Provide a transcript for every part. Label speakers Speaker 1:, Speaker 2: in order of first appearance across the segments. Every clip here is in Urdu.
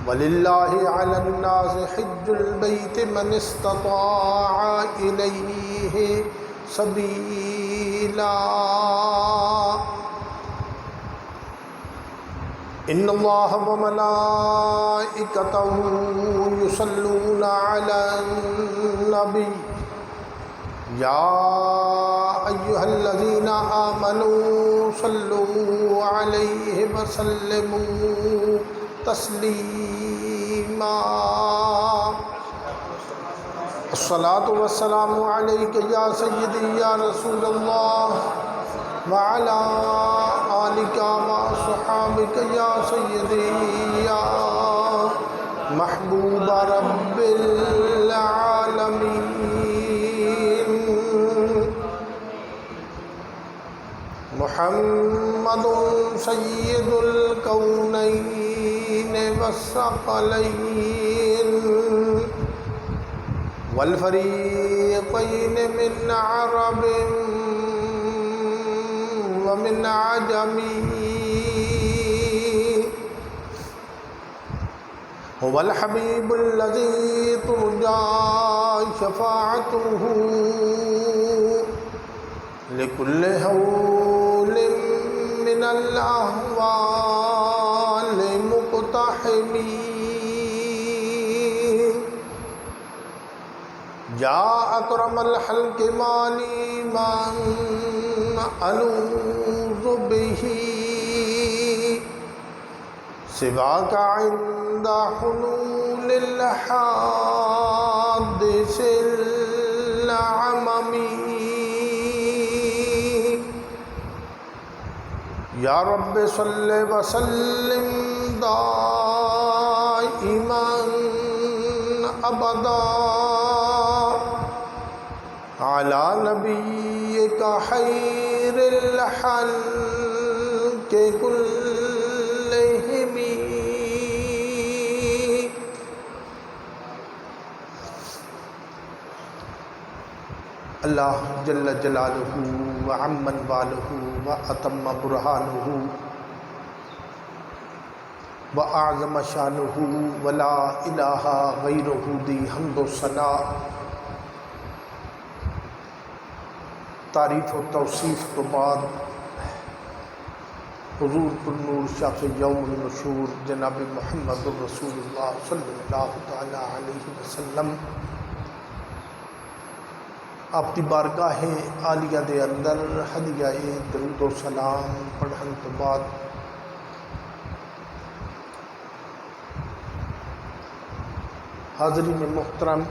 Speaker 1: وَلِلَّهِ عَلَى النَّاسِ حِجُّ الْبَيْتِ مَنِ اسْتَطَاعَ إِلَيْهِ سَبِيلًا إِنَّ اللَّهَ وَمَلَائِكَتَهُ يُصَلُّونَ عَلَى النَّبِيِّ يَا أَيُّهَا الَّذِينَ آمَنُوا صَلُّوا عَلَيْهِ وَسَلِّمُوا تسلیما الصلاۃ والسلام علیک یا سیدی یا رسول اللہ وعلی آلک وصحابک یا سیدی یا محبوب رب العالمین محمد سید الکونین والثقلین والفریقین من عرب ومن عجم هو الحبیب الذی ترجى شفاعته لكل هول من الأهوال مقتحمين يا أكرم الخلق مالي من ألوذ به سواك عند حلول الحادث العممي یا رب صل وسلم دائما ابدا علی نبیک خیر الخلق کلہم اللہ جل جلالہ وعمن والہ واتم برہانہ واعظم شانہ ولا الہ غیرہ دی حمد و ثنا تعریف و توصیف تو بعد حضور پر نور شاف یوم النشور جناب محمد رسول اللہ صلی اللہ تعالی علیہ وسلم آپ کی بارگاہ عالیہ دے اندر ہدیہ درود و سلام پڑھن تو بعد حاضرین محترم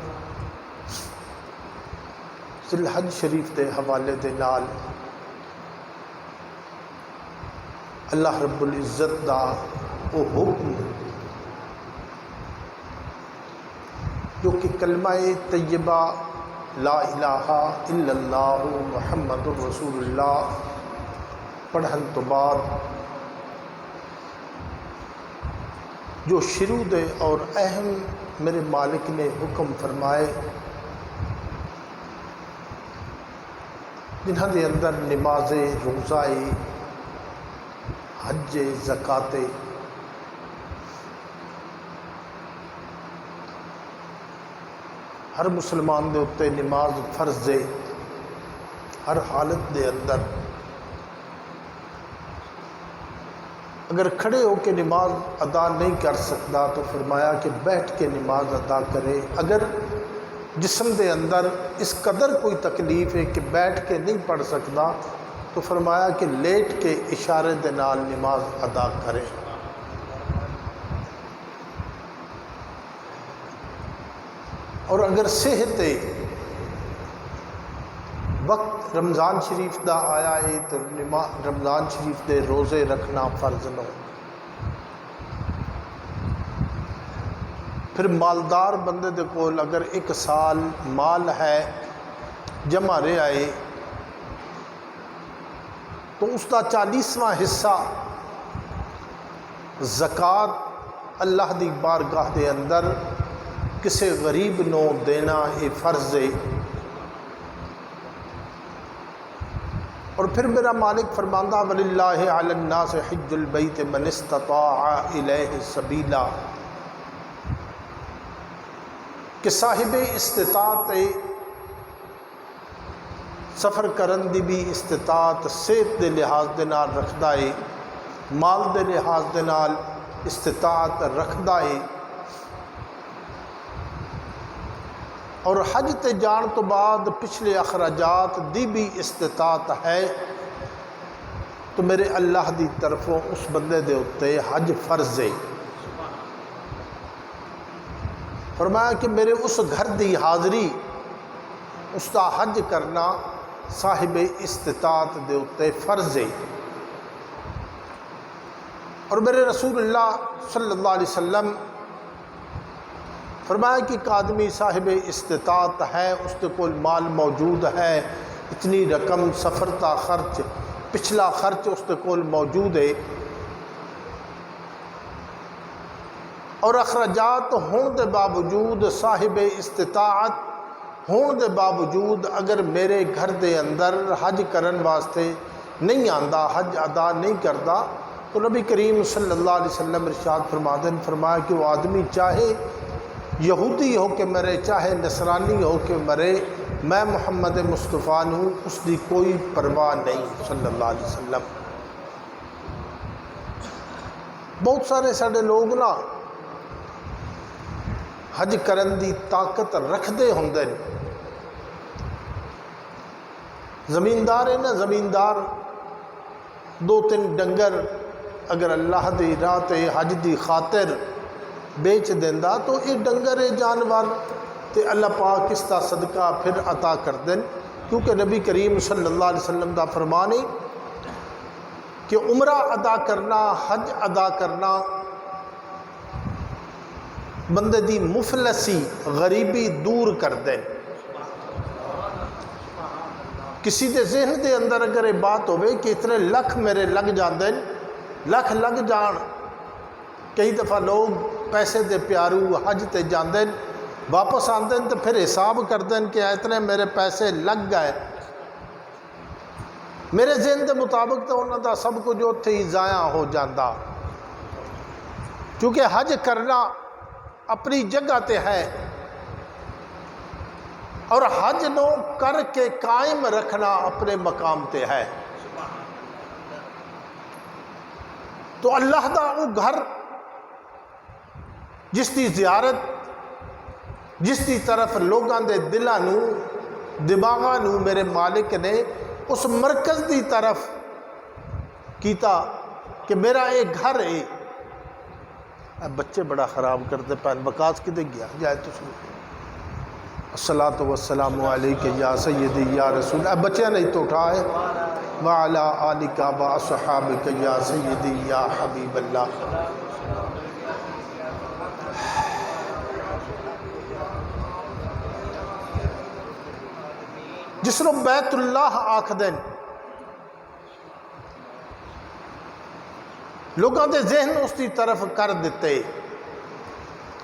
Speaker 1: ذی الحج شریف دے حوالے دے نال اللہ رب العزت دا وہ حکم جو کہ کلمہ طیبہ لا الہ الا اللہ محمد الرسول اللہ پڑھن تو بعد جو شروع دے اور اہم میرے مالک نے حکم فرمائے جنہاں دے اندر نماز روزہ حج زکوٰۃ ہر مسلمان دے اتے نماز فرض ہے ہر حالت دے اندر اگر کھڑے ہو کے نماز ادا نہیں کر سکتا تو فرمایا کہ بیٹھ کے نماز ادا کرے اگر جسم دے اندر اس قدر کوئی تکلیف ہے کہ بیٹھ کے نہیں پڑھ سکتا تو فرمایا کہ لیٹ کے اشارے دے نال نماز ادا کرے اور اگر صحت وقت رمضان شریف دا آیا ہے تو رمضان شریف دے روزے رکھنا فرض نو پھر مالدار بندے دے کول اگر ایک سال مال ہے جمع رہے آئے تو اس کا 40واں حصہ زکوٰۃ اللہ دی بارگاہ دے اندر کسے غریب نو دینا یہ فرض ہے اور پھر میرا مالک فرماندہ وَلِلَّهِ عَلَى النَّاسِ حِجُّ الْبَيْتِ مَنِ اسْتَطَاعَ إِلَيْهِ سَبِيلًا کہ صاحب استطاعت سفر کرن دی بھی استطاعت صحت دے لحاظ دے نال رکھدا ہے، مال دے لحاظ دے نال استطاعت رکھدا ہے، اور حج تے جان تو بعد پچھلے اخراجات دی بھی استطاعت ہے، تو میرے اللہ دی طرفوں اس بندے دے اتے حج فرض ہے۔ فرمایا کہ میرے اس گھر دی حاضری اس دا حج کرنا صاحب استطاعت دے اتے فرض ہے۔ اور میرے رسول اللہ صلی اللہ علیہ وسلم فرمایا کہ ایک آدمی صاحب استطاعت ہے، اس کے کول مال موجود ہے، اتنی رقم سفر تا خرچ پچھلا خرچ اس کے کول موجود ہے، اور اخراجات ہون دے باوجود صاحب استطاعت ہون دے باوجود اگر میرے گھر دے اندر حج کرن واسطے نہیں آندا، حج ادا نہیں کردا، تو نبی کریم صلی اللہ علیہ وسلم ارشاد فرمایا کہ وہ آدمی چاہے یہودی ہو کے مرے چاہے نصرانی ہو کے مرے، میں محمد مصطفیٰ ہوں، اس کی کوئی پرواہ نہیں صلی اللہ علیہ وسلم۔ بہت سارے ساڈے لوگ نا حج کرن دی طاقت رکھدے ہوندے نے، زمیندار ہے نا، زمیندار دو تین ڈنگر اگر اللہ دی راہ تے حج دی خاطر بیچ دیندا تو یہ ڈنگر جانور تے اللہ پاک اس دا صدقہ پھر عطا کر دیں، کیونکہ نبی کریم صلی اللہ علیہ وسلم دا فرمان ہے کہ عمرہ ادا کرنا، حج ادا کرنا بندے دی مفلسی غریبی دور کر دیں۔ کسی دے ذہن دے اندر اگر یہ بات ہوئے کہ اتنے لکھ میرے لگ جاندے، لکھ لگ جان، کئی دفعہ لوگ پیسے دے پیارو حج تے جاندے واپس آندے تو پھر حساب کر دیں کہ اتنے میرے پیسے لگ گئے، میرے ذہن دے مطابق تو انہوں دا سب کچھ اتنے ہی ضائع ہو جاندہ، کیونکہ حج کرنا اپنی جگہ تے ہے، اور حج نو کر کے قائم رکھنا اپنے مقام تے ہے۔ تو اللہ دا وہ گھر جس کی زیارت، جس کی طرف لوگاں دے دلانو دماغاں نو میرے مالک نے اس مرکز دی طرف کیتا کہ میرا ایک گھر ہے۔ بچے بڑا خراب کرتے پہن بکاس کدے گیا جائے تو سنو، الصلاۃ والسلام علیک یا سیدی یا رسول، بچے نہیں تو اٹھائے، وعلی آلک واصحابک یا سیدی یا حبیب اللہ۔ جس نو بیت اللہ آکھ دیں، لوگوں دے ذہن اس کی طرف کر دیتے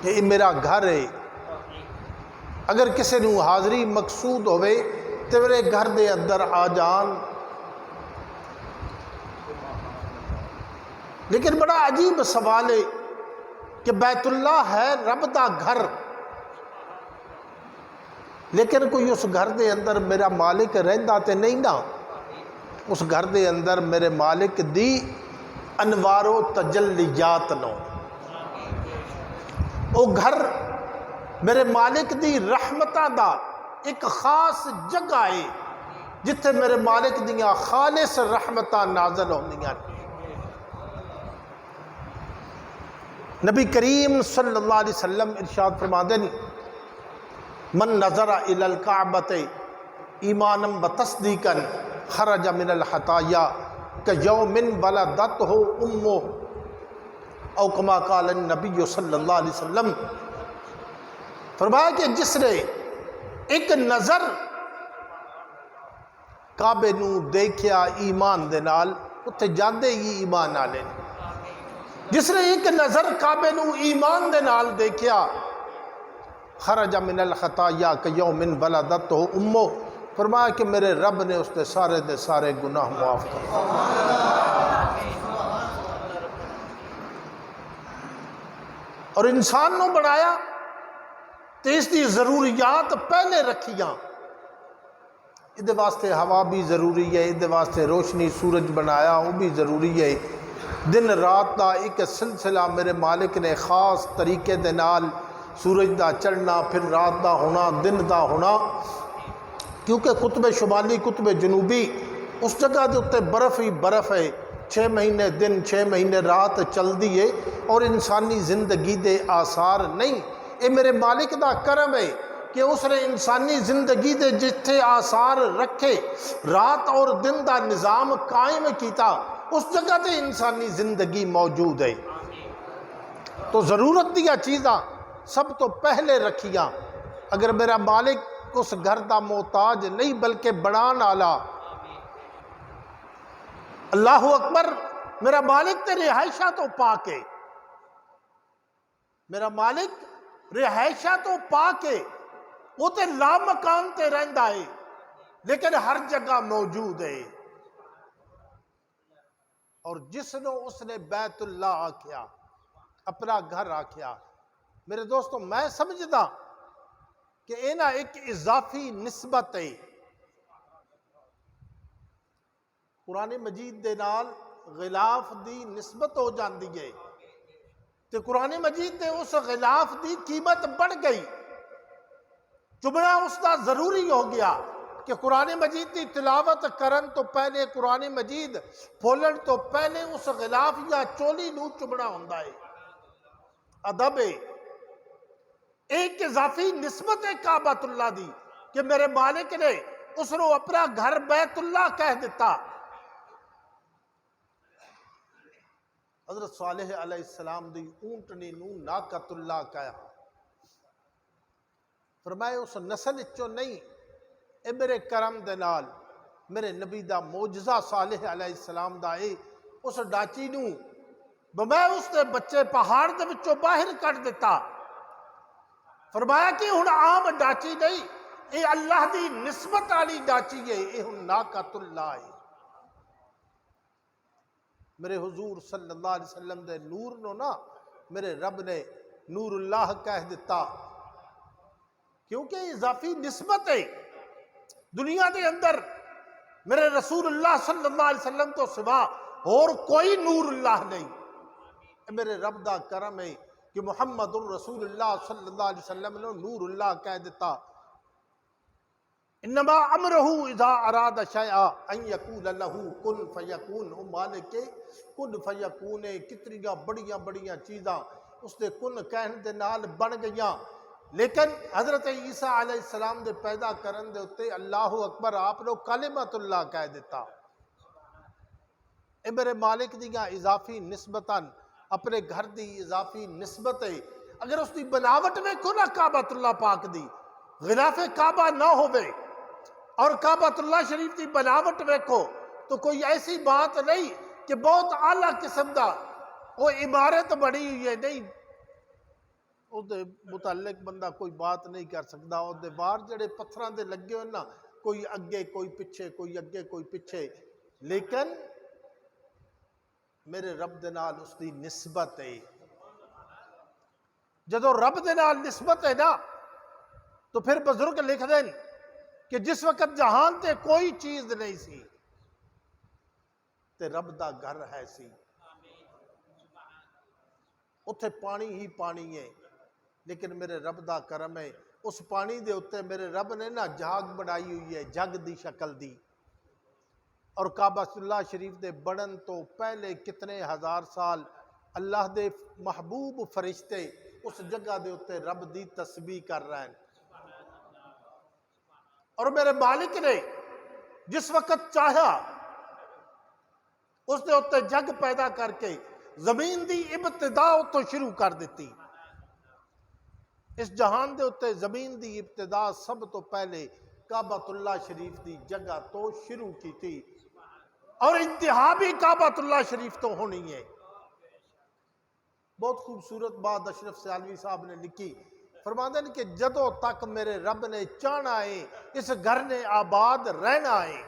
Speaker 1: کہ یہ میرا گھر ہے، اگر کسی نو حاضری مقصود ہوئے تو میرے گھر دے اندر آ جان۔ لیکن بڑا عجیب سوال ہے کہ بیت اللہ ہے رب دا گھر، لیکن کوئی اس گھر دے اندر میرا مالک رہندا تے نہیں نا، اس گھر دے اندر میرے مالک دی انوار و تجلیات نو، وہ گھر میرے مالک دی رحمتہ دا ایک خاص جگہ ہے جتھے میرے مالک دیاں خالص رحمتہ نازل ہوندیاں۔ نبی کریم صلی اللہ علیہ وسلم ارشاد فرماتے ہیں، من نظر الی الکعبۃ ایمانا وتصدیقا خرج من الخطایا کیوم ولدتہ امہ، او کما قال النبی صلی اللہ علیہ وسلم۔ فرمایا کہ جس نے ایک نظر کعبے نو دیکھیا ایمان دے نال، اتھے جاندے ہی ایمان آلے، جس نے ایک نظر کعبے نو ایمان دے نال دیکھیا، خرج من الخطایا کیوم ولدتہ امہ، فرمایا کہ میرے رب نے اس دے سارے گناہ معاف کر دیا۔ اور انسان نو بنایا تو اس دی ضروریات پہلے رکھیاں. یہ واسطے ہوا بھی ضروری ہے، یہ واسطے روشنی سورج بنایا وہ بھی ضروری ہے. دن رات دا ایک سلسلہ میرے مالک نے خاص طریقے دے نال سورج دا چڑھنا، پھر رات دا ہونا، دن دا ہونا. کیونکہ قطب شمالی قطب جنوبی اس جگہ دے اتنے برف ہی برف ہے. 6 مہینے دن 6 مہینے رات چل دی ہے اور انسانی زندگی دے آثار نہیں. یہ میرے مالک دا کرم ہے کہ اس نے انسانی زندگی دے جتھے آثار رکھے، رات اور دن دا نظام قائم کیتا، اس جگہ تے انسانی زندگی موجود ہے. تو ضرورت دیا چیزاں سب تو پہلے رکھیاں. اگر میرا مالک اس گھر دا محتاج نہیں بلکہ بڑھان آلا. اللہ اکبر. میرا مالک تے رہائشہ تو پاک ہے، میرا مالک رہائشہ تو پاک ہے، وہ تے لا مکان تے رہندا ہے لیکن ہر جگہ موجود ہے. اور جس نو اس نے بیت اللہ آکھیا، اپنا گھر آکھیا، میرے دوستو میں سمجھدا کہ اینا ایک اضافی نسبت ہے. قرآن مجید دے نال غلاف دی نسبت ہو جاندی ہے تے قرآن مجید دے اس غلاف دی قیمت بڑھ گئی. چبنا اس دا ضروری ہو گیا کہ قرآن مجید دی تلاوت کرن تو پہلے، قرآن مجید پھولن تو پہلے اس غلاف یا چولی نو چبنا ہوندا ہے. ادب ہے. ایک اضافی نسبت ہے کعبۃ اللہ دی کہ میرے مالک نے اس نے اپنا گھر بیت اللہ کہہ دیتا. حضرت صالح علیہ السلام دی اونٹنی نو ناقۃ اللہ کہا. فرمائے اس نسل چو نہیں، اے میرے کرم دے نال میرے نبی دا معجزہ صالح علیہ السلام دا اے اس ڈاچی نو میں اس دے بچے پہاڑ دے وچوں باہر کٹ دیتا. فرمایا کہ ہن عام ڈاچی نہیں، اے اللہ دی نسبت والی ڈاچی ہے، اے ہن ناقۃ اللہ ہے. میرے حضور صلی اللہ علیہ وسلم دے نور نو نا میرے رب نے نور اللہ کہہ دیتا کیونکہ اضافی نسبت ہے. دنیا دے اندر میرے رسول اللہ صلی اللہ علیہ وسلم تو سوا اور کوئی نور اللہ نہیں. میرے رب دا کرم ہے کہ محمد الرسول اللہ صلی اللہ علیہ وسلم نے نور اللہ کہہ دیتا. انما امرہ اذا اراد شیئا ان یقول لہ کن فیکون. او مالک کن فیکون. کتنی بڑیاں بڑیاں چیزاں اس دے کن کہن دے نال بن گئیاں. لیکن حضرت عیسیٰ علیہ السلام دے پیدا کرن دے اتے اللہ اکبر آپ لوگ کلمۃ اللہ کہہ دیتا. اے میرے مالک دیاں اضافی نسبتاً اپنے گھر دی اضافی نسبت ہے. اگر اس دی بناوٹ میں کو نہ کعبۃ اللہ پاک دی غلاف کعبہ نہ ہوئے اور کعبۃ اللہ شریف دی بناوٹ ویکھو تو کوئی ایسی بات نہیں کہ بہت اعلیٰ قسم دا وہ عمارت بڑی ہوئی ہے. نہیں، اس دے متعلق بندہ کوئی بات نہیں کر سکتا. اس دے باہر جڑے پتھراں دے لگے ہوئے نا، کوئی اگے کوئی پچھے، کوئی اگے کوئی پچھے، لیکن میرے رب دے نال اس دی نسبت ہے. جدو رب دے نال نسبت ہے نا تو پھر بزرگ لکھ دیں کہ جس وقت جہان تے کوئی چیز نہیں سی تے رب دا گھر ہے سی. اتھے پانی ہی پانی ہے لیکن میرے رب دا کرم ہے اس پانی دے اتے میرے رب نے نا جھاگ بنائی ہوئی ہے، جگ دی شکل دی. اور کعبہ اللہ شریف دے بڑھن تو پہلے کتنے ہزار سال اللہ دے محبوب فرشتے اس جگہ دے اتے رب دی تسبیح کر رہے ہیں. اور میرے مالک نے جس وقت چاہا اس دے اتے جگ پیدا کر کے زمین دی ابتدا تو شروع کر دیتی. اس جہان دے اتے زمین دی ابتدا سب تو پہلے کعبۃ اللہ شریف دی جگہ تو شروع کی تھی اور انتہا بھی کعبۃ اللہ شریف تو ہونی ہے. بہت خوبصورت بات اشرف سیالوی صاحب نے لکھی. فرماتے ہیں کہ جدوں تک میرے رب نے چاہنا ہے اس گھر نے آباد رہنا ہے.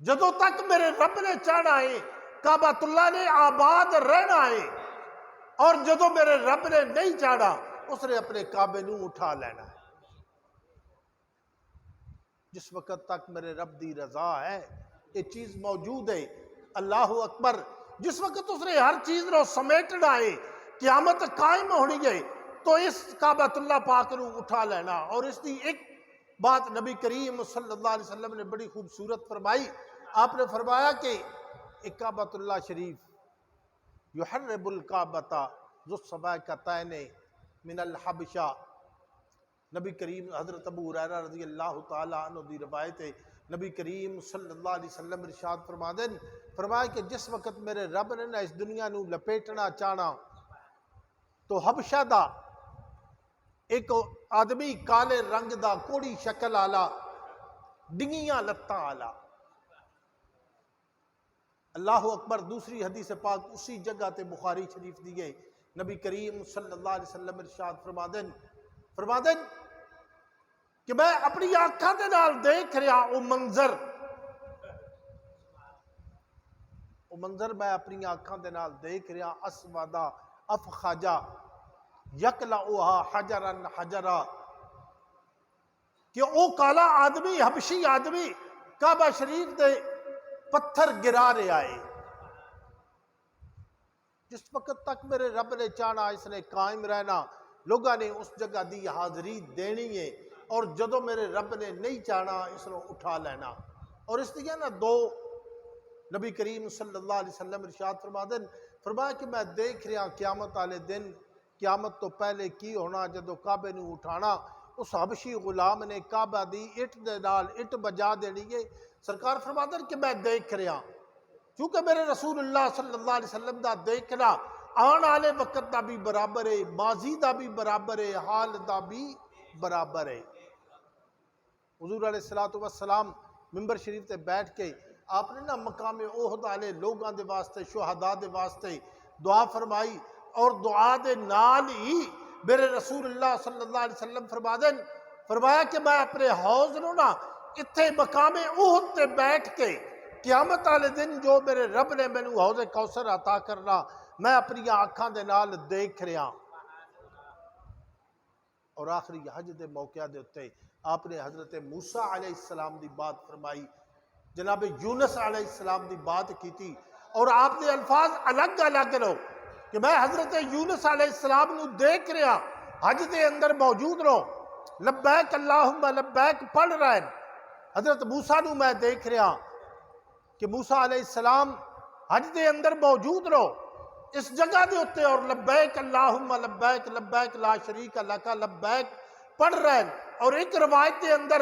Speaker 1: جدوں تک میرے رب نے چاہنا ہے کعبۃ اللہ نے آباد رہنا ہے. اور جدوں میرے رب نے نہیں چاہنا اس نے اپنے کعبے نو اٹھا لینا ہے۔ جس وقت تک میرے رب دی رضا ہے یہ چیز موجود ہے، اللہ اکبر، جس وقت اس نے ہر چیز نو سمیٹنا ہے، قیامت قائم ہونی ہے، تو اس کعبۃ اللہ پاک نو اٹھا لینا۔ اور اس دی ایک بات نبی کریم صلی اللہ علیہ وسلم نے بڑی خوبصورت فرمائی، آپ نے فرمایا کہ ایک کعبۃ اللہ شریف یحرب الکعبۃ ذو السباکتین من الحبشہ، نبی کریم حضرت ابو ہریرہ رضی اللہ تعالی عنہ دی روایت ہے، نبی کریم صلی اللہ علیہ وسلم ارشاد فرمایا کہ جس وقت میرے رب نے نا اس دنیا نو لپیٹنا چاہنا تو حبشہ دا ایک آدمی کالے رنگ دا کوڑی شکل آلا ڈنگیاں لتاں آلا، اللہ اکبر۔ دوسری حدیث پاک اسی جگہ تے بخاری شریف دیئے، نبی کریم صلی اللہ علیہ وسلم ارشاد فرما دیں کہ میں اپنی آنکھاں دے نال دیکھ رہا او منظر میں اپنی آنکھاں دے نال دیکھ رہا، اسودا افخاجا یکلعوہا حجرا حجرا، کہ او کالا آدمی، حبشی آدمی کعبہ شریف دے پتھر گرا رہا ہے۔ جس وقت تک میرے رب نے چاہنا اس نے قائم رہنا، لوگاں نے اس جگہ دی حاضری دینی ہے، اور جدو میرے رب نے نہیں چاہنا اس نے اٹھا لینا۔ اور اس لیے نا دو نبی کریم صلی اللہ علیہ وسلم ارشاد فرمایا کہ میں دیکھ رہا قیامت والے دن، قیامت تو پہلے کی ہونا جدو کعبے نو اٹھانا، اس حبشی غلام نے کعبہ دی اٹ دے نال اٹ بجا دینی ہے۔ سرکار فرماتے کہ میں دیکھ رہا، کیونکہ میرے رسول اللہ صلی اللہ علیہ وسلم دا دیکھنا آن والے وقت دا بھی برابر ہے، ماضی دا بھی برابر ہے، حال دا بھی برابر ہے۔ حضور علیہ السلام ممبر شریف تے بیٹھ کے آپ نے نا مقام احد والے لوگاں دے واسطے، شہداء دے واسطے دعا فرمائی، اور دعا دے نال ہی میرے رسول اللہ صلی اللہ علیہ وسلم فرمایا کہ میں اپنے حوض نو نا اتھے مقام احد تے بیٹھ کے قیامت والے دن جو میرے رب نے مینوں حوض کوثر عطا کرنا میں اپنی آنکھاں دے نال دیکھ رہا۔ اور آخری حج دے موقع دے اتے آپ نے حضرت موسیٰ علیہ السلام دی بات فرمائی، جناب یونس علیہ السلام دی بات کی تھی، اور آپ نے الفاظ الگ الگ لو کہ میں حضرت یونس علیہ السلام نو دیکھ رہا، حج دے اندر موجود رہو، لبیک اللہم لبیک پڑھ رہا ہے۔ حضرت موسیٰ نو میں دیکھ رہا کہ موسیٰ علیہ السلام حج دے اندر موجود رہو اس جگہ دے ہوتے، اور لبیک اللہم لبیک لبیک لا شریک لک لبیک پڑھ رہے ہیں۔ اور ایک روایت کے اندر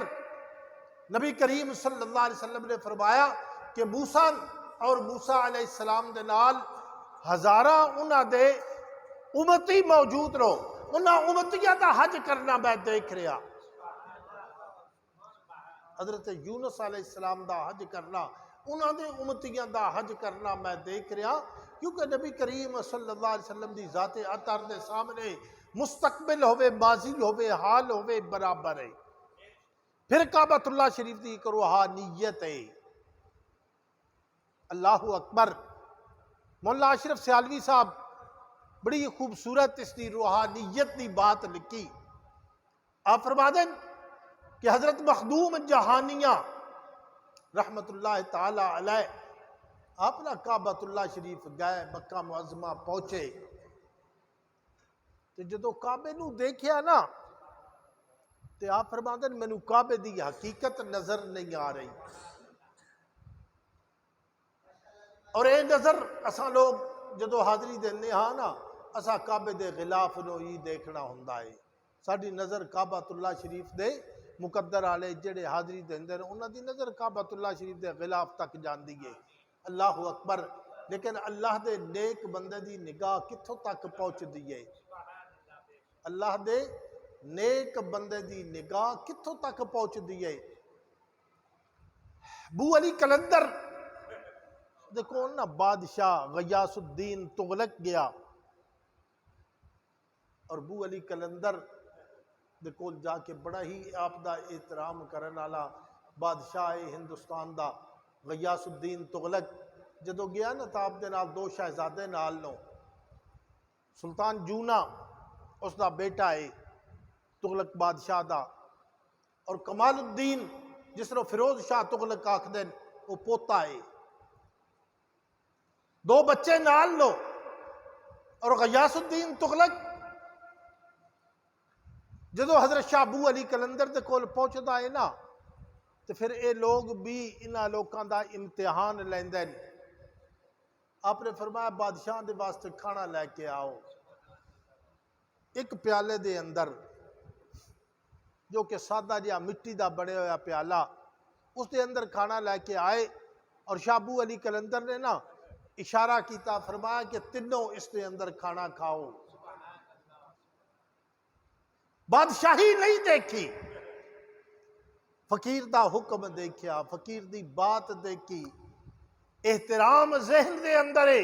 Speaker 1: نبی کریم صلی اللہ علیہ وسلم نے فرمایا کہ موسیٰ اور موسیٰ علیہ السلام دے نال ہزارہ انہاں دے امتی موجود رہو، انہاں امتیاں دا حج کرنا میں دیکھ رہا۔ حضرت یونس علیہ السلام دا حج کرنا، انہاں دے امتیاں دا حج کرنا میں دیکھ رہا، کیونکہ نبی کریم صلی اللہ علیہ وسلم دی ذات اطہر دے سامنے مستقبل ہوئے، ماضی ہوئے، حال ہوئے، برابر ہے۔ پھر کعبۃ اللہ شریف دی ایک روحانیت ہے، اللہ اکبر۔ مولانا اشرف سیالوی صاحب بڑی خوبصورت اس دی روحانیت دی بات لکھی، آپ فرما دیں کہ حضرت مخدوم جہانیہ رحمت اللہ تعالی علیہ آپ نا کعبۃ اللہ شریف گئے، مکہ معظمہ پہنچے، تو جدو کعبے نو دیکھیا نا تو آپ فرما دیں مینوں کعبے دی حقیقت نظر نہیں آ رہی، اور اے نظر اساں لوگ جدو حاضری دینے ہاں نا اساں کعبے دے غلاف نو ہی دیکھنا ہوندا ہے، ساڈی نظر کعبۃ اللہ شریف دے مقدر والے جڑے حاضری دیندے نے انہاں دی نظر کعبۃ اللہ شریف دے غلاف تک جاندی ہے، اللہ اکبر۔ لیکن اللہ دے نیک بندے دی نگاہ کتھوں تک پہنچ دی ہے، اللہ دے نیک بندے دی نگاہ کتھوں تک پہنچ دی ہے۔ ابو علی کلندر دیکھو نا بادشاہ غیاث الدین تغلق گیا، اور ابو علی کلندر دے کول جا کے بڑا ہی آپ دا احترام کرن والا بادشاہ ہندوستان دا غیاث الدین تغلق جدو گیا نا تو آپ دے نال دو شہزادے نال نو، سلطان جونا اس دا بیٹا ہے تغلق بادشاہ دا، اور کمال الدین جس نے فیروز شاہ تغلق آکھدے وہ پوتا ہے۔ دو بچے نال لو، اور غیاث الدین تغلق جدو حضرت شاہ ابو علی کلندر دے کول پہنچدا ہے نا، تو پھر اے لوگ بھی انہاں لوکاں دا امتحان لیندے۔ آپ نے فرمایا بادشاہ دے واسطے کھانا لے کے آؤ، ایک پیالے دے اندر جو کہ سادہ جہا مٹی دا بڑے ہویا پیالہ، اس دے اندر کھانا لے کے آئے، اور شاہ ابو علی کلندر نے نا اشارہ کیتا، فرمایا کہ تینوں اس دے اندر کھانا کھاؤ۔ بادشاہی نہیں دیکھی، فقیر دا حکم دیکھیا، فقیر دی بات دیکھی، احترام ذہن دے اندر ہے۔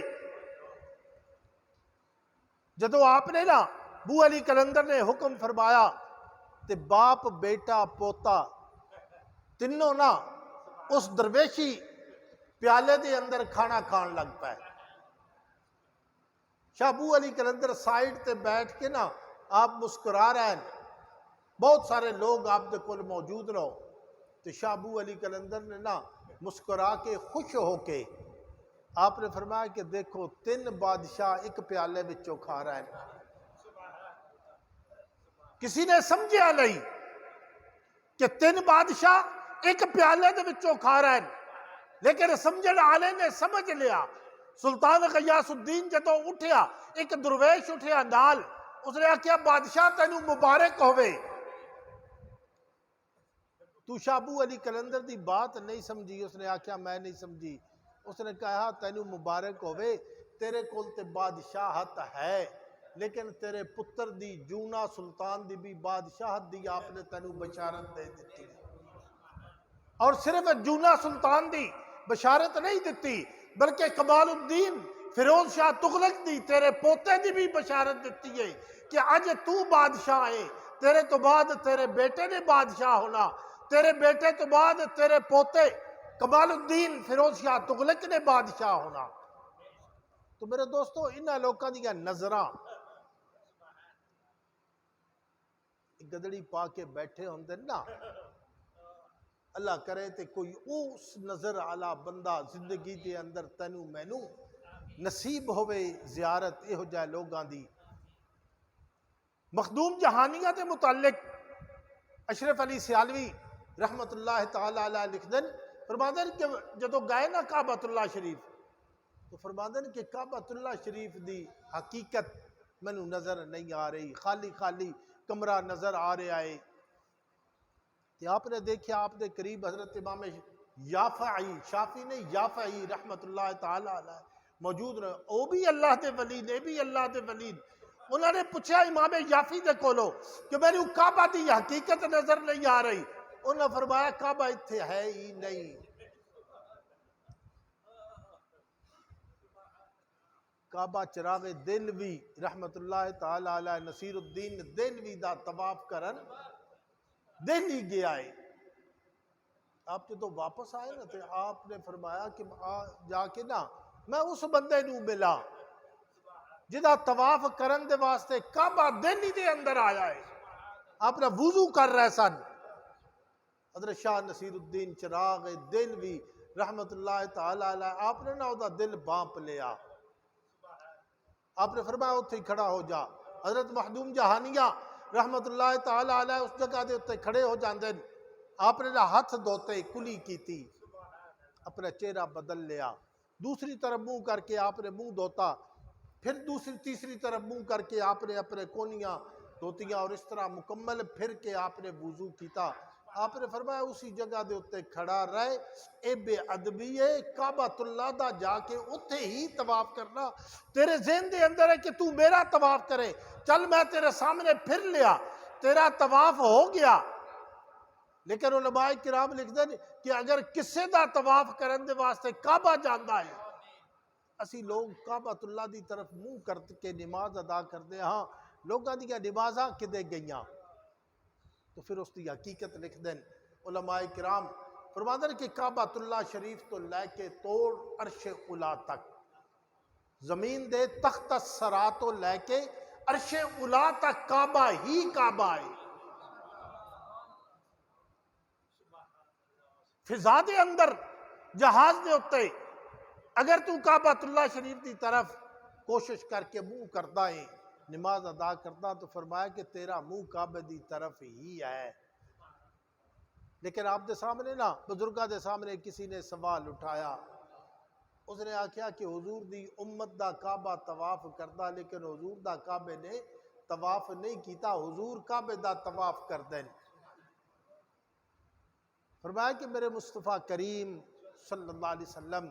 Speaker 1: جدو آپ نے نا ابو علی کلندر نے حکم فرمایا تے باپ بیٹا پوتا تینوں نا اس درویشی پیالے دے اندر کھانا کھان لگ پائے۔ شاہ ابو علی کلندر سائیڈ تے بیٹھ کے نا آپ مسکرا رہے ہیں، بہت سارے لوگ آپ دے کول موجود رہو، تو شاہ ابو علی کلندر نے نا مسکرا کے خوش ہو کے آپ نے فرمایا کہ دیکھو 3 بادشاہ ایک پیالے وچوں کھا رہے ہیں۔ کسی نے سمجھا نہیں کہ 3 بادشاہ ایک پیالے دے وچوں کھا رہے ہیں، لیکن سمجھن والے نے سمجھ لیا۔ سلطان غیاث الدین جدو اٹھیا، ایک درویش اٹھیا نال، اس نے آکھیا بادشاہ تینوں مبارک ہوئے۔ تو شاہ ابو علی کلندر دی بات نہیں سمجھی؟ اس نے آکھیا میں نہیں سمجھی۔ اس نے کہا تینوں مبارک ہوئے، تیرے کول تے بادشاہت ہے، لیکن تیرے پتر دی جونا سلطان دی بھی بادشاہت دی آپ نے تینوں بشارت دے دیتی، اور صرف جونا سلطان دی بشارت نہیں دیتی بلکہ کمال الدین فیروز شاہ تغلق دی تیرے پوتے دی بھی بشارت دیتی ہے کہ آج تو بادشاہ ہے، تیرے تو بعد تیرے بیٹے نے بادشاہ ہونا، تیرے بیٹے تو بعد تیرے پوتے کمال الدین فیروز شاہ تغلق نے بادشاہ ہونا۔ تو میرے دوستو انہاں لوکاں دیاں نظراں گدڑی پا کے بیٹھے ہوندے نا، اللہ کرے تے کوئی اس نظر آلا بندہ زندگی دے اندر تینوں مینوں نصیب ہوئے زیارت اہو جائے لوگاں دی۔ مخدوم جہانیہ دے متعلق اشرف علی سیالوی رحمت اللہ تعالی علیہ لکھدن، فرماندن کہ جدو گئے نا کعبۃ اللہ شریف، تو فرماندن کہ کعبۃ اللہ شریف دی حقیقت مینوں نظر نہیں آ رہی، خالی خالی کمرہ نظر آ رہا ہے۔ کہ آپ نے دیکھا آپ دے قریب حضرت امام یافعی، شافعی نے یافعی رحمت اللہ تعالی علیہ موجود رہے، او بھی اللہ دے ولی نے، بھی اللہ دے ولی۔ انہوں نے پوچھا امام یافعی دے کولو کہ میری کعبہ دی حقیقت نظر نہیں آ رہی، انہوں نے فرمایا کعبہ اتھے ہے ہی نہیں۔ کعبہ چراغ دلوی رحمت اللہ تعالی علیہ نصیر الدین دلوی دا طواف کرن دہلی گیا ہے۔ آپ جدو واپس آئے نا تو آپ نے فرمایا کہ جا کے نا میں اس بندے نو ملا جدا طواف کرن دے واسطے کعبہ دہلی دے اندر آیا ہے۔ آپ نے وضو کر رہے سن، حضرت شاہ نصیر الدین چراغ دلوی رحمت اللہ تعالی علیہ آپ نے نا دا دل بانپ لیا، آپ نے فرمایا اتھے کھڑا ہو جا۔ حضرت مخدوم جہانیہ رحمت اللہ تعالی علیہ اس جگہ دے اتھے کھڑے ہو جاندے، آپ نے نا ہاتھ دھوتے کلی کیتی، اپنا چہرہ بدل لیا، دوسری طرف منہ کر کے آپ نے منہ دھوتا، پھر تیسری طرف منہ کر کے آپ نے اپنے کونیاں دھوتیاں، اور اس طرح مکمل پھر کے آپ نے وضو کیتا۔ آپ نے فرمایا اسی جگہ دے اتنے کھڑا رہے، اے بے ادبی ہے، کعبۃ اللہ دا جا کے اتھے ہی طواف کرنا، تیرے ذہن دے اندر ہے کہ تو میرا طواف کرے، چل میں تیرے سامنے پھر لیا، تیرا طواف ہو گیا۔ لیکن علماء کرام لکھ دیں کہ اگر کسے دا طواف کرن دے واسطے کعبہ جاندہ ہے، اسی لوگ کعبۃ اللہ دی طرف منہ کر کے نماز ادا کردے ہاں، لوگاں دیاں نمازاں کدے گئیاں، تو پھر اس دی حقیقت لکھ دیں علماء کرام فرماندن کہ کعبۃ اللہ شریف تو لے کے توڑ عرش اولا تک، زمین دے تخت الثری تو لے کے عرش اولا تک کعبہ ہی کعبہ ہے۔ فضا دے اندر جہاز دے اتے اگر تو کعبۃ اللہ شریف دی طرف کوشش کر کے منہ کردا ہے، نماز ادا کردا، تو فرمایا کہ تیرا منہ کعبے دی طرف ہی ہے۔ لیکن آپ دے سامنے نا بزرگاں دے سامنے کسی نے سوال اٹھایا، اس نے آکھیا کہ حضور دی امت دا کعبہ طواف کردا، لیکن حضور دا کعبے نے طواف نہیں کیتا، حضور کعبے دا طواف کردے۔ فرمایا کہ میرے مصطفیٰ کریم صلی اللہ علیہ وسلم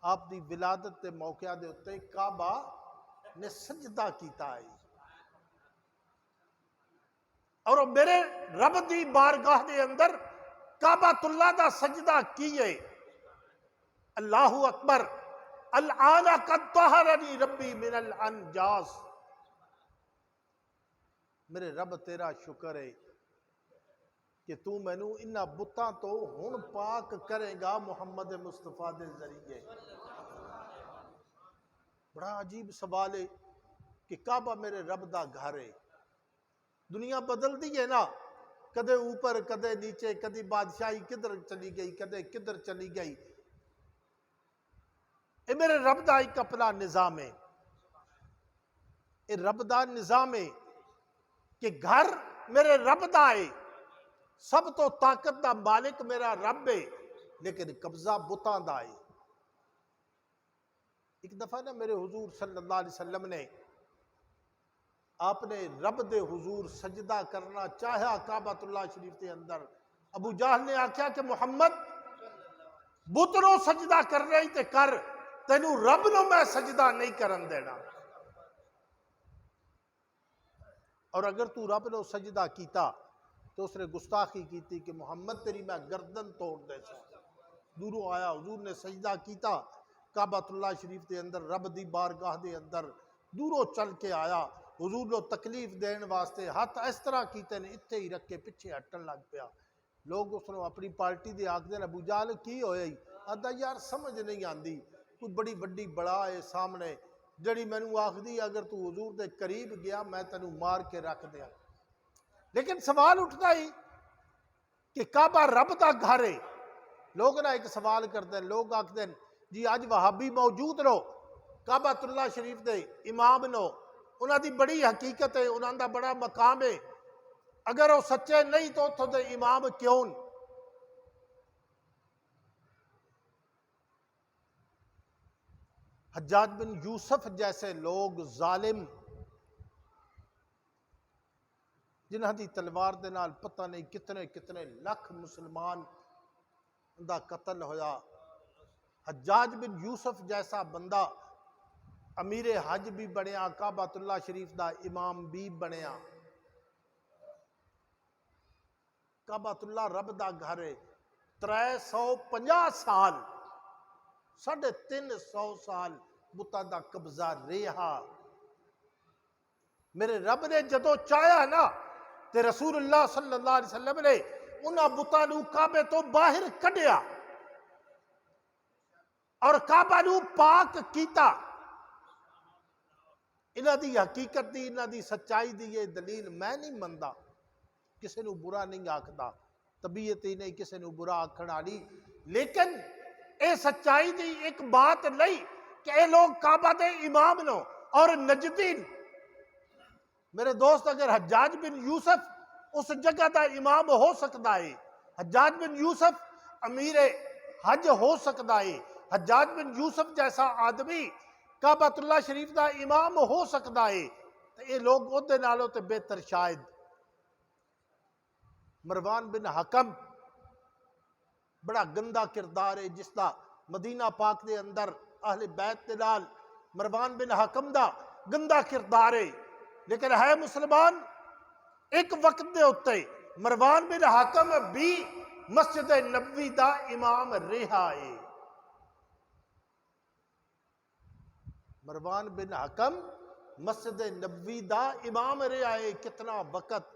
Speaker 1: آپ دی ولادت دے موقع دے اتے کعبہ نے سجدہ کیتا ہے، اور میرے رب دی بارگاہ دے اندر کعبۃ اللہ دا سجدہ کیے۔ اللہ اکبر، الآن قد طہرنی ربی من الانجاس۔ میرے رب تیرا شکر ہے کہ تو مینوں انہاں بتاں تو ہن پاک کرے گا محمد مصطفیٰ دے ذریعے۔ بڑا عجیب سوال ہے کہ کعبہ میرے رب دا گھر ہے، دنیا بدل دی ہے نا، کدے اوپر کدے نیچے، کدی بادشاہی کدھر چلی گئی، کدے کدھر چلی گئی۔ اے میرے رب دا ایک اپنا نظام ہے، اے رب دا نظام ہے کہ گھر میرے رب دا ہے، سب تو طاقت دا مالک میرا رب ہے، لیکن قبضہ بتاں دا ہے۔ ایک دفعہ نا میرے حضور صلی اللہ علیہ وسلم نے آپ نے رب دے حضور سجدہ کرنا چاہیا کعبۃ اللہ شریف کے اندر، ابو جہل نے آکھیا کہ محمد بت نو سجدہ کر رہی تے کر، تینوں رب نو میں سجدہ نہیں کرن دینا، اور اگر تو رب نو سجدہ کیتا تو اس نے گستاخی کیتی کہ محمد تیری میں گردن توڑ دے سا۔ دوروں آیا، حضور نے سجدہ کیتا کعبۃ اللہ شریف دے اندر، رب دی بارگاہ دے اندر، دوروں چل کے آیا، حضور نو تکلیف دین واسطے ہاتھ اس طرح کیتے نے، اتھے ہی رکھ کے پیچھے ہٹن لگ پیا۔ لوگ اس نے اپنی پارٹی دے آکھ دے، ابو جہل کی ہویا ہی؟ آدھا یار سمجھ نہیں آندی، کوئی بڑی بڑی بڑا ہے سامنے جڑی مینوں آکھ دی اگر تو حضور دے قریب گیا میں تینوں مار کے رکھ دیا۔ لیکن سوال اٹھتا ہی کہ کعبہ رب دا گھر ہے۔ لوگ نا ایک سوال کرتے ہیں، لوگ آکھ دیں جی اج وہابی موجود نو کعبۃ اللہ شریف دے امام نو، انہاں دی بڑی حقیقت ہے، انہاں دا بڑا مقام ہے، اگر وہ سچے نہیں تو اتھوں دے امام کیوں؟ حجاج بن یوسف جیسے لوگ ظالم، جنہاں دی تلوار دے نال پتہ نہیں کتنے کتنے لاکھ مسلمان دا قتل ہویا، حجاج بن یوسف جیسا بندہ امیر حج بھی بنیا، کعبۃ اللہ شریف دا امام بھی بنیا۔ کعبۃ اللہ رب دا گھر ہے، 350 سال، 350 سال بتاں دا قبضہ رہا۔ میرے رب نے جدو چاہیا نا تے رسول اللہ صلی اللہ علیہ وسلم نے انہاں بتاں نو کعبے تو باہر کڈیا اور کعبہ نو پاک کیتا۔ انہاں دی حقیقت دی، انہاں دی سچائی دی یہ دلیل میں نہیں مندا، کسی نو برا نہیں آکھدا، طبیعت ہی نہیں کسی نو برا آکھن والی، لیکن اے سچائی دی ایک بات نہیں کہ اے لوگ کعبہ دے امام نو اور نجدین۔ میرے دوست اگر حجاج بن یوسف اس جگہ دا امام ہو سکتا ہے، حجاج بن یوسف امیر حج ہو سکتا ہے، حجاج بن یوسف جیسا آدمی کعبۃ اللہ شریف دا امام ہو سکتا ہے، تو یہ لوگ اودے نالوں تے بہتر شاید۔ مروان بن حکم بڑا گندا کردار ہے جس دا مدینہ پاک دے اندر اہل بیت دے نال مروان بن حکم دا گندا کردار ہے، لیکن ہے مسلمان۔ ایک وقت دے اتے مروان بن حکم بھی مسجد نبوی دا امام رہا ہے۔ مروان بن حکم مسجد نبوی دا امام رہا ہے، کتنا وقت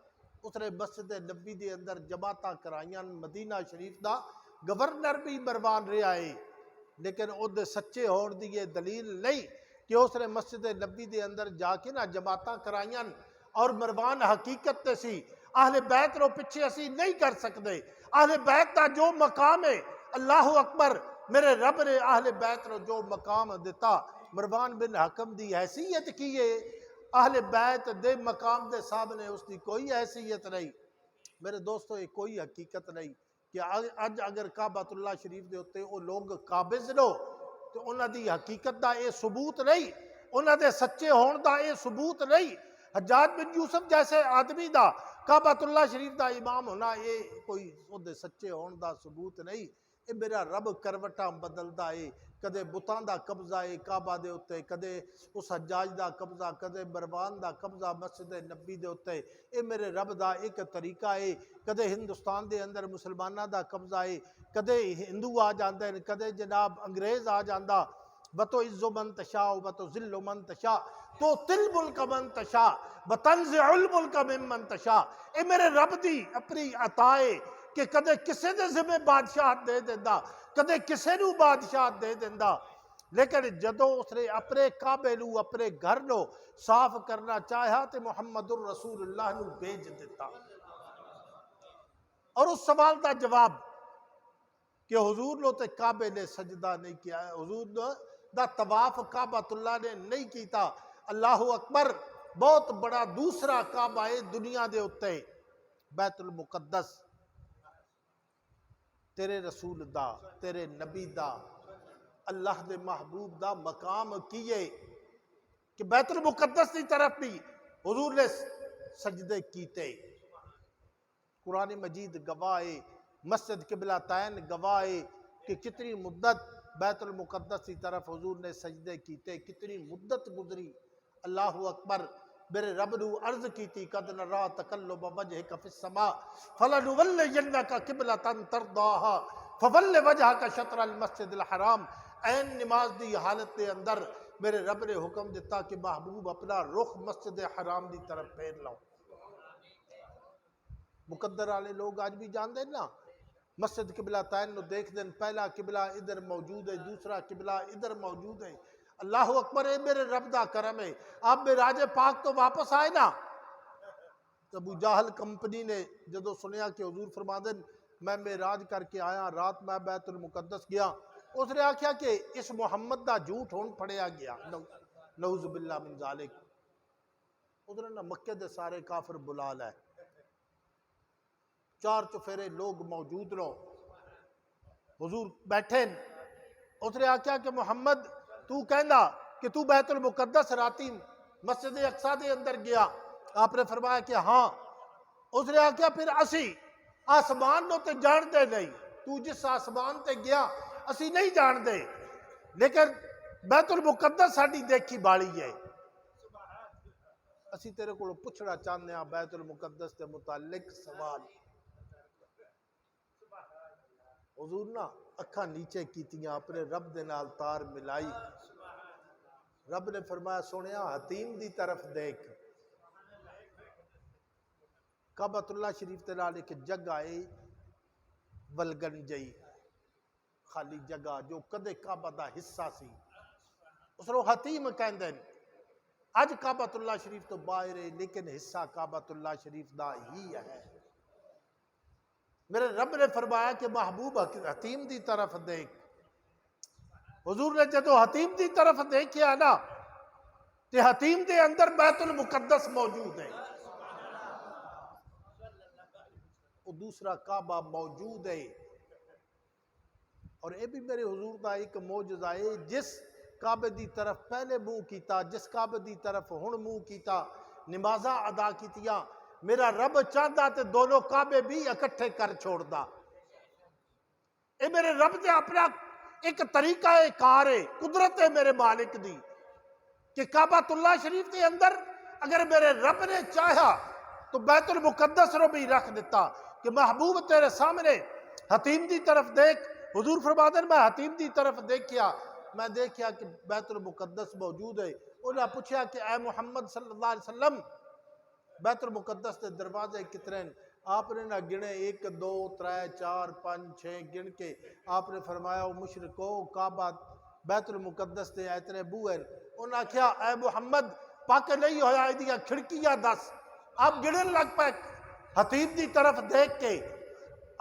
Speaker 1: اس نے مسجد نبوی دے اندر جماعتاں کرائیاں، مدینہ شریف دا گورنر بھی مروان رہا ہے، لیکن او دے سچے ہون دی یہ دلیل نہیں کہ اس نے مسجد نبی دے اندر جا کے نا جماعتاں کرائیاں اور مروان حقیقت تے سی اہل بیت رو پیچھے اسی نہیں کر سکتے. اہل بیت دا جو مقام ہے اللہ اکبر میرے رب نے اہل بیت رو جو مقام دیتا مروان بن حکم دی حیثیت کی ہے اہل بیت دے مقام دے سامنے اس دی کوئی حیثیت نہیں. میرے دوستو یہ کوئی حقیقت نہیں کہ اج اگر کعبۃ اللہ شریف دے ہوتے وہ لوگ قابض لو تو انہاں دی حقیقت دا یہ ثبوت نہیں انہاں دے سچے ہون دا یہ ثبوت نہیں. حجاج بن یوسف جیسے آدمی دا کعبۃ اللہ شریف دا امام ہونا یہ کوئی دے سچے ہون دا ثبوت نہیں. یہ میرا رب کروٹاں بدلدا ہے کدے بتاں دا قبضہ ہے کعبہ دے اوتے کدے اس حجاج دا قبضہ کدے مروان دا قبضہ مسجد نبی دے اوتے. یہ میرے رب دا ایک طریقہ ہے. کدے ہندوستان دے اندر مسلماناں دا قبضہ ہے کدے ہندو آ جاندے ہیں کدے جناب انگریز آ جاندا. بتو عز من تشاء بتو ذل من تشاء تو تل ملک من تشاء بتنزع الملک ممن تشاء. اے میرے رب دی اپنی عطا ہے کہ کدے کسے دے ذمہ بادشاہت دے دیندا کدے کسے نو بادشاہت دے دیندا. لیکن جدوں اس نے اپنے کعبے نو اپنے گھر نو صاف کرنا چاہیا تے محمد الرسول اللہ نو بھیج دیتا. اور اس سوال دا جواب کہ حضور لو تے کعبے نے سجدہ نہیں کیا ہے حضور دا طواف کعبۃ اللہ نے نہیں کیتا. اللہ اکبر بہت بڑا دوسرا کعبہ ہے دنیا دے اتے بیت المقدس. تیرے رسول دا تیرے نبی دا اللہ دے محبوب دا مقام کیے کہ بیت المقدس کی طرف بھی حضور نے سجدے کیتے. قرآن مجید گواہ ہے مسجد قبلہ تین گواہ ہے کہ کتنی مدت بیت المقدس کی طرف حضور نے سجدے کیتے کتنی مدت گزری. اللہ اکبر میرے رب نو عرض کیتی قد نرا تقلب وجهک فی السماء فلنولینک قبلۃ ترضاها فول وجهک شطر المسجد الحرام. عین نماز دی حالت دے اندر میرے رب نے حکم دیتا کہ محبوب اپنا رخ مسجد حرام دی طرف پھیر لو. مقدر والے لوگ آج بھی جان دیں نا مسجد قبلہ تین نو دیکھ دیں پہلا قبلہ ادھر موجود ہے دوسرا قبلہ ادھر موجود ہے. اللہ اکبر اے میرے رب دا کرم ہے. آپ معراج پاک تو واپس آئے نا ابو جہل کمپنی نے جدو سنیا کہ حضور فرما دیں میں معراج کر کے آیا رات میں بیت المقدس گیا اس نے آکھیا کہ اس محمد دا جھوٹ ہون پڑیا گیا نعوذ باللہ من ذالک. ادھر نا مکے دے سارے کافر بلا لے چار چفیرے لوگ موجود لو حضور بیٹھے اس نے آکھیا کہ محمد تو کہندا کہ تو بیت المقدس راتی مسجد اقصی دے اندر گیا. آپ نے فرمایا کہ ہاں. اس نے آکھیا پھر اسی آسمان نو تے جان دے نہیں تو جس آسمان تے گیا اسی نہیں جان دے لیکن بیت المقدس ساڈی دیکھی بالی ہے. اسی تیرے کو پوچھنا چاہتے ہیں بیت المقدس کے متعلق سوال. حضور نا اکھاں نیچے کیتیاں اپنے رب دے نال تار ملائی. رب نے فرمایا سونیا حتیم دی طرف دیکھ. کعبۃ اللہ شریف تے نال ایک جگہ ہے ولگن جئی خالی جگہ جو کدے کعبہ دا حصہ سی اس کو حتیم کہندے ہیں. اج کعبۃ اللہ شریف تو باہر ہے لیکن حصہ کعبۃ اللہ شریف دا ہی ہے. میرے رب نے فرمایا کہ محبوب حتیم دی طرف دیکھ. حضور نے جدو حتیم دی طرف دیکھیا نا تے حتیم دے اندر بیت المقدس موجود ہے وہ دوسرا کعبہ موجود ہے. اور یہ بھی میرے حضور دا ایک معجزہ ہے جس کعبے دی طرف پہلے منہ کیتا جس کعبے دی طرف ہن منہ کیتا نمازاں ادا کیتیاں میرا رب چاہتا تے دونوں کعبے بھی اکٹھے کر چھوڑ دا. اے میرے رب دے اپنا ایک طریقہ کار ہے قدرت ہے میرے مالک دی کہ کعبۃ اللہ شریف کے اندر اگر میرے رب نے چاہا تو بیت المقدس رو بھی رکھ دیتا کہ محبوب تیرے سامنے حتیم دی طرف دیکھ. حضور فرما دیں میں حتیم دی طرف دیکھیا میں دیکھیا کہ بیت المقدس موجود ہے. انہاں پوچھا کہ اے محمد صلی اللہ علیہ وسلم بیت المقدس کے دروازے کتنے ہیں؟ آپ نے نہ گنے 1 2 3 4 5 6 گن کے آپ نے فرمایا او مشرکو کعبہ بیت المقدس کے اتنے بو ہیں انہاں کیا اے محمد پاک نہیں ہویا ایدیاں کھڑکیاں دس. آپ گڑن لگ پہ حتیب دی طرف دیکھ کے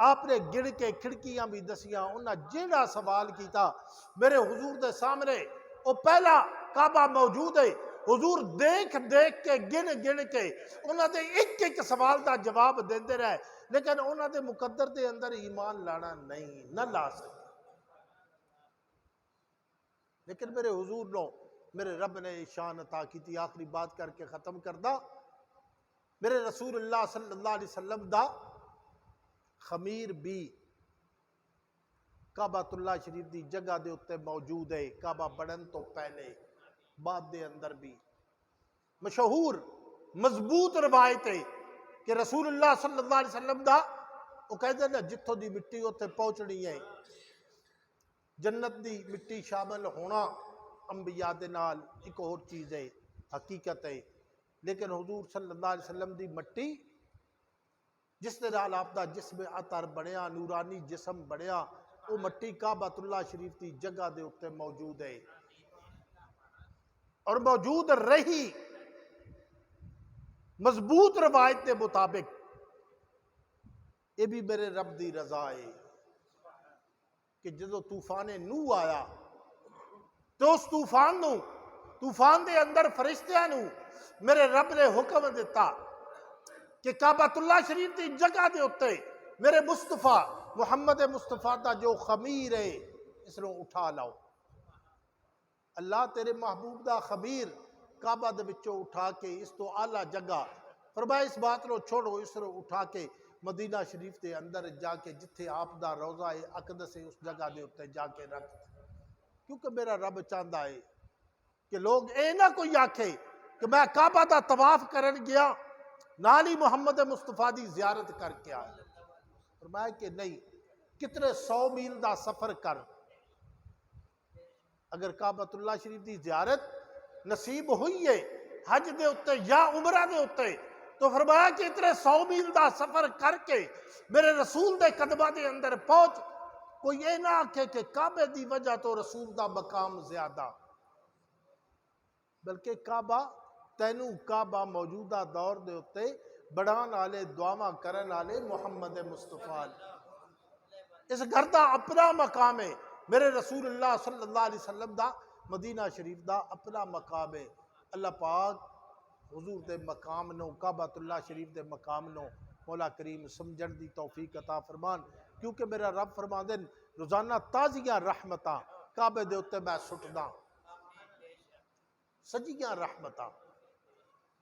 Speaker 1: آپ نے گڑ کے کھڑکیاں بھی دسیاں. انہاں جیڑا سوال کیتا میرے حضور دے سامنے وہ پہلا کعبہ موجود ہے. حضور دیکھ دیکھ کے گن گن کے انہاں دے ایک ایک سوال دا جواب دیندے رہے, لیکن انہاں دے مقدر دے اندر ایمان لانا نہیں نہ لا سکتے. لیکن میرے حضور نو میرے رب نے شان عطا کی تھی. آخری بات کر کے ختم کردہ. میرے رسول اللہ صلی اللہ علیہ وسلم دا خمیر بھی کعبہ اللہ شریف دی جگہ دے اتے موجود ہے. کعبہ بڑھن تو پہلے بعد دے اندر بھی مشہور مضبوط روایت ہے کہ رسول اللہ صلی اللہ علیہ وسلم دا وہ کہتے ہیں جتھوں دی مٹی اتے پہنچنی ہے. جنت دی مٹی شامل ہونا انبیاء دے نال ایک اور چیز ہے, حقیقت ہے. لیکن حضور صلی اللہ علیہ وسلم دی مٹی جس دے نال آپ دا جسم عطر بڑھیا, نورانی جسم بڑھیا, وہ مٹی کعبہ اللہ شریف دی جگہ دے اتے موجود ہے اور موجود رہی. مضبوط روایت کے مطابق یہ بھی میرے رب دی رضا ہے کہ جدو طوفان نوح آیا تو اس طوفان دے اندر فرشتیاں نو میرے رب نے حکم دیتا کہ کعبہ اللہ شریف دی جگہ دے اتے میرے مصطفیٰ محمد مصطفیٰ دا جو خمیر ہے اس نو اٹھا لاؤ. اللہ تیرے محبوب دا خمیر کعبہ دے بچوں اٹھا کے اس تو اعلیٰ جگہ فرمایا اس بات نو چھوڑو, اس نو اٹھا کے مدینہ شریف دے اندر جا کے جتھے آپ دا روضہ اقدس ہے اس جگہ دے اتے جا کے رکھ. کیونکہ میرا رب چاہتا ہے کہ لوگ اے نہ کوئی آکھے کہ میں کعبہ دا طواف کرن گیا نالی محمد مصطفیٰ دی زیارت کر کے آیا. فرمایا کہ نہیں, کتنے 100 میل دا سفر کر اگر کعبہ اللہ شریف دی زیارت نصیب ہوئی ہے حج دے اتے یا عمرہ دے اتے تو فرمایا کہ اتنے 100 میل دا سفر کر کے میرے رسول دے قدمہ دے اندر پہنچ. کوئی یہ نہ آکھے کہ کعبے دی وجہ تو رسول دا مقام زیادہ, بلکہ کعبہ تینوں کعبہ موجودہ دور دے اتے بڑھان آلے دعاواں کرن آلے محمد مصطفیٰ. اس گھر دا اپنا مقام ہے. میرے رسول اللہ صلی اللہ علیہ وسلم دا مدینہ شریف دا اپنا مقام ہے. اللہ پاک حضور دے مقام نو کعبہ اللہ شریف دے مقام نو مولا کریم سمجھن دی توفیق عطا فرمان. کیونکہ میرا رب فرمان دن روزانہ تازیاں رحمتاں کعبے دے اتے میں سٹدا, سجیاں رحمتاں.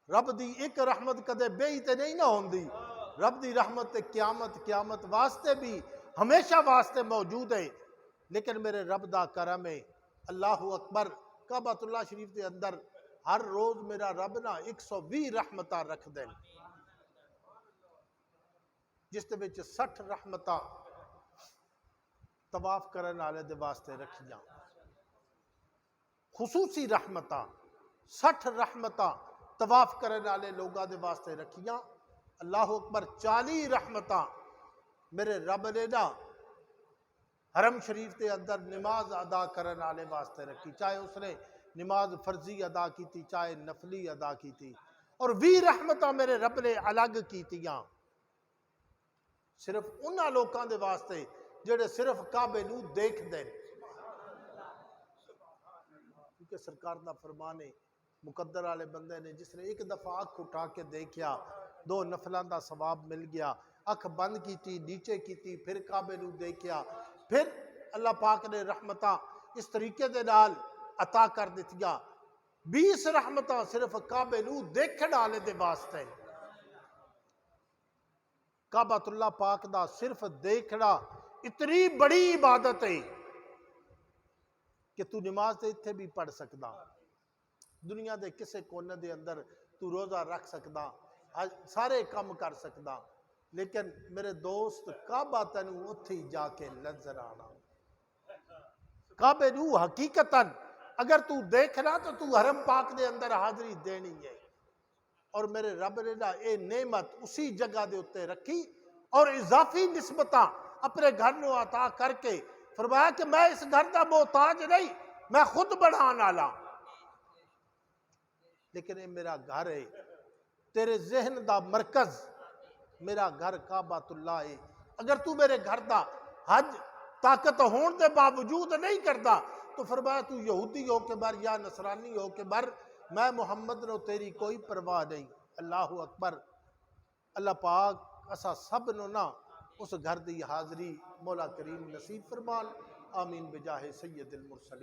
Speaker 1: رب دی ایک رحمت کدے بے ہی تے نہیں نہ ہوندی. رب دی رحمت تے قیامت واسطے بھی ہمیشہ واسطے موجود ہے. لیکن میرے رب دا کرم ہے. اللہ اکبر. کعبہ اللہ شریف دے اندر ہر روز میرا رب نا 120 رحمتاں رکھ دیں, جس دے وچ 60 رحمتاں طواف کرن والے دے واسطے رکھیاں, خصوصی رحمتاں 60 رحمتاں طواف کرن والے لوگاں دے واسطے رکھیاں. اللہ اکبر. 40 رحمتاں میرے رب نے نا حرم شریف کے اندر نماز ادا کرن والے واسطے رکھی, چاہے اس نے نماز فرضی ادا کی تھی چاہے نفلی ادا کی تھی. اور 20 رحمتاں میرے رب نے الگ کیتیاں صرف انہاں لوکاں دے واسطے جڑے صرف کعبے نو دیکھ دیں. کیونکہ سرکار دا فرمان ہے مقدر والے بندے نے جس نے ایک دفعہ اکھ اٹھا کے دیکھیا 2 نفلاں دا ثواب مل گیا. اکھ بند کیتی نیچے کیتی پھر کعبے نو دیکھیا, پھر اللہ پاک نے رحمتاں اس طریقے دے نال عطا کر دتیاں. 20 رحمتاں صرف کعبے نو دیکھن والے دے واسطے. کعبہ اللہ پاک دا صرف دیکھنا اتنی بڑی عبادت ہے کہ تو نماز تے اتھے بھی پڑھ سکدا, دنیا دے کسے کونے دے اندر تو روزہ رکھ سکدا, سارے کام کر سکدا, لیکن میرے دوست کعبہ تینوں اتھی جا کے نظر آنا. کعبے نو حقیقتاً اگر تو دیکھنا تو تو حرم پاک دے اندر حاضری دینی ہے. اور میرے رب نے نا اے نعمت اسی جگہ دے اتے رکھی اور اضافی نسبتاں اپنے گھر نو عطا کر کے فرمایا کہ میں اس گھر دا محتاج نہیں, میں خود بڑھان والا. لیکن یہ میرا گھر ہے، تیرے ذہن دا مرکز میرا گھر کعبۃ اللہ ہے۔ اگر تو میرے گھر دا حج طاقت ہون دے باوجود نہیں کرتا تو فرمایا تو یہودی ہو کے مر یا نصرانی ہو کے مر، میں محمد نو تیری کوئی پرواہ نہیں۔ اللہ اکبر۔ اللہ پاک اسا سب نو نا اس گھر دی حاضری مولا کریم نصیب فرمان، آمین بجاہ سید المرسلین۔